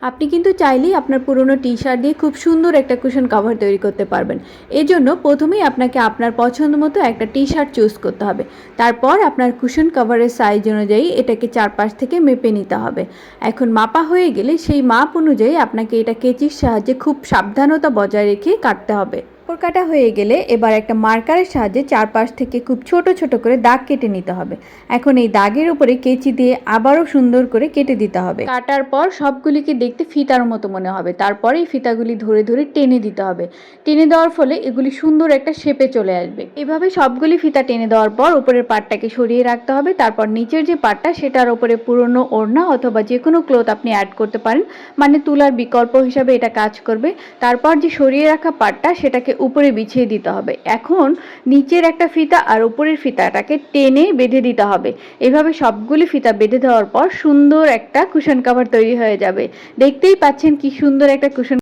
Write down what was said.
আপনি কিন্তু চাইলেই আপনার পুরনো টি শার্ট দিয়ে খুব সুন্দর একটা কুশন কভার তৈরি করতে পারবেন। এজন্য প্রথমেই আপনাকে আপনার পছন্দ মতো একটা টি শার্ট চুজ করতে হবে। তারপর আপনার কুশন কভারের সাইজ অনুযায়ী এটাকে চারপাশ থেকে মেপে নিতে হবে। এখন মাপা হয়ে গেলে সেই মাপ অনুযায়ী আপনাকে এটা কেচির সাহায্যে খুব সাবধানতা বজায় রেখে কাটতে হবে। কাপড় কাটা হয়ে গেলে এবার একটা মার্কারের সাহায্যে চারপাশ থেকে খুব ছোট ছোট করে দাগ কেটে নিতে হবে। এখন এই দাগের উপরে কেচি দিয়ে আবারও সুন্দর করে কেটে দিতে হবে। কাটার পর সবগুলিকে দেখতে ফিতার মতো মনে হবে। তারপরে এই ফিতাগুলি ধরে ধরে টেনে দিতে হবে। টেনে দেওয়ার ফলে এগুলি সুন্দর একটা শেপে চলে আসবে। এভাবে সবগুলি ফিতা টেনে দেওয়ার পর উপরের পাটটাকে সরিয়ে রাখতে হবে। তারপর নিচের যে পাটটা সেটার উপরে পুরনো ওড়না অথবা যে কোনো ক্লথ আপনি অ্যাড করতে পারেন, মানে তুলার বিকল্প হিসাবে এটা কাজ করবে। তারপর যে সরিয়ে রাখা পাটটা সেটাকে উপরে বিছিয়ে দিতে হবে। এখন নিচের একটা ফিতা আর উপরের ফিতাটাকে টেনে বেঁধে দিতে হবে। এভাবে সবগুলি ফিতা বেঁধে দেওয়ার পর সুন্দর একটা কুশন কভার তৈরি হয়ে যাবে। দেখতেই পাচ্ছেন কি সুন্দর একটা কুশন